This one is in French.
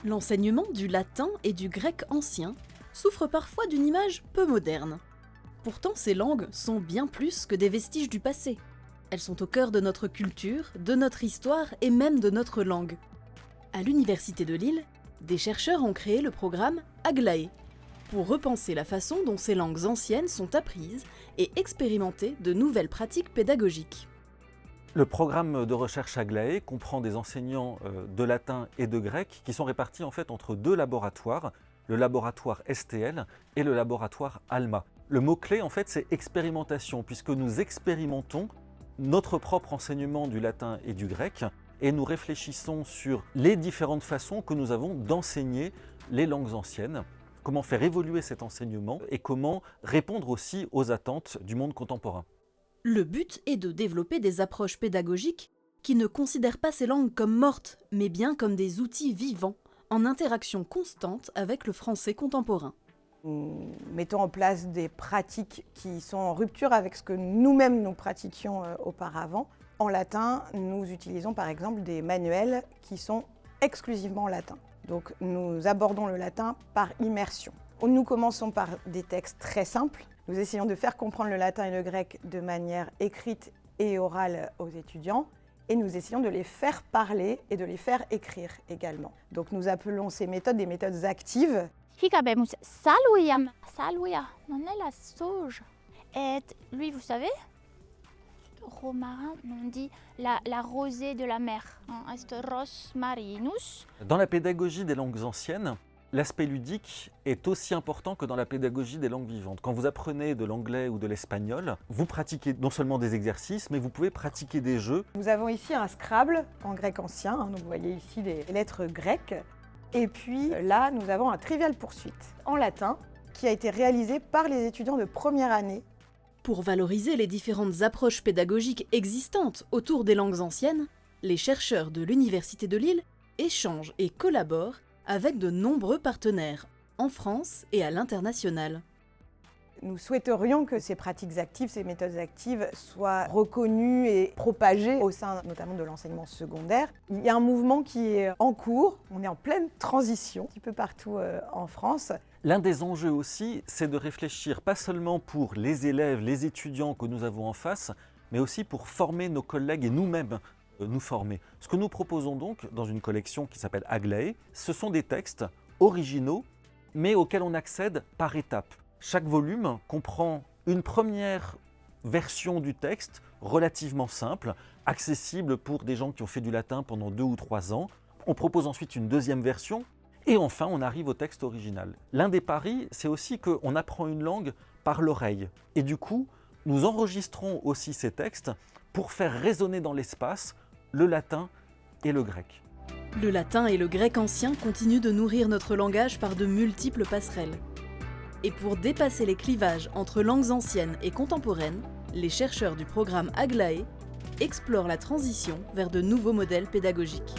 L'enseignement du latin et du grec ancien souffre parfois d'une image peu moderne. Pourtant, ces langues sont bien plus que des vestiges du passé. Elles sont au cœur de notre culture, de notre histoire et même de notre langue. À l'Université de Lille, des chercheurs ont créé le programme Aglaé pour repenser la façon dont ces langues anciennes sont apprises et expérimenter de nouvelles pratiques pédagogiques. Le programme de recherche Aglaé comprend des enseignants de latin et de grec qui sont répartis en fait entre deux laboratoires, le laboratoire STL et le laboratoire ALMA. Le mot-clé en fait c'est expérimentation puisque nous expérimentons notre propre enseignement du latin et du grec et nous réfléchissons sur les différentes façons que nous avons d'enseigner les langues anciennes, comment faire évoluer cet enseignement et comment répondre aussi aux attentes du monde contemporain. Le but est de développer des approches pédagogiques qui ne considèrent pas ces langues comme mortes, mais bien comme des outils vivants, en interaction constante avec le français contemporain. Nous mettons en place des pratiques qui sont en rupture avec ce que nous-mêmes nous pratiquions auparavant. En latin, nous utilisons par exemple des manuels qui sont exclusivement en latin. Donc nous abordons le latin par immersion. Nous commençons par des textes très simples. Nous essayons de faire comprendre le latin et le grec de manière écrite et orale aux étudiants et nous essayons de les faire parler et de les faire écrire également. Donc nous appelons ces méthodes des méthodes actives. Hikabemos salvia, salvia, non è la sauge. Et lui, vous savez, romarin, on dit la rosée de la mer, est ros marinus. Dans la pédagogie des langues anciennes, l'aspect ludique est aussi important que dans la pédagogie des langues vivantes. Quand vous apprenez de l'anglais ou de l'espagnol, vous pratiquez non seulement des exercices, mais vous pouvez pratiquer des jeux. Nous avons ici un Scrabble en grec ancien, donc vous voyez ici les lettres grecques. Et puis là, nous avons un Trivial Poursuite en latin qui a été réalisé par les étudiants de première année. Pour valoriser les différentes approches pédagogiques existantes autour des langues anciennes, les chercheurs de l'Université de Lille échangent et collaborent avec de nombreux partenaires, en France et à l'international. Nous souhaiterions que ces pratiques actives, ces méthodes actives soient reconnues et propagées au sein notamment de l'enseignement secondaire. Il y a un mouvement qui est en cours, on est en pleine transition, un petit peu partout en France. L'un des enjeux aussi, c'est de réfléchir pas seulement pour les élèves, les étudiants que nous avons en face, mais aussi pour former nos collègues et nous-mêmes nous former. Ce que nous proposons donc dans une collection qui s'appelle Aglaé, ce sont des textes originaux, mais auxquels on accède par étapes. Chaque volume comprend une première version du texte relativement simple, accessible pour des gens qui ont fait du latin pendant 2 ou 3 ans. On propose ensuite une deuxième version et enfin on arrive au texte original. L'un des paris, c'est aussi qu'on apprend une langue par l'oreille. Et du coup, nous enregistrons aussi ces textes pour faire résonner dans l'espace le latin et le grec. Le latin et le grec ancien continuent de nourrir notre langage par de multiples passerelles. Et pour dépasser les clivages entre langues anciennes et contemporaines, les chercheurs du programme Aglaé explorent la transition vers de nouveaux modèles pédagogiques.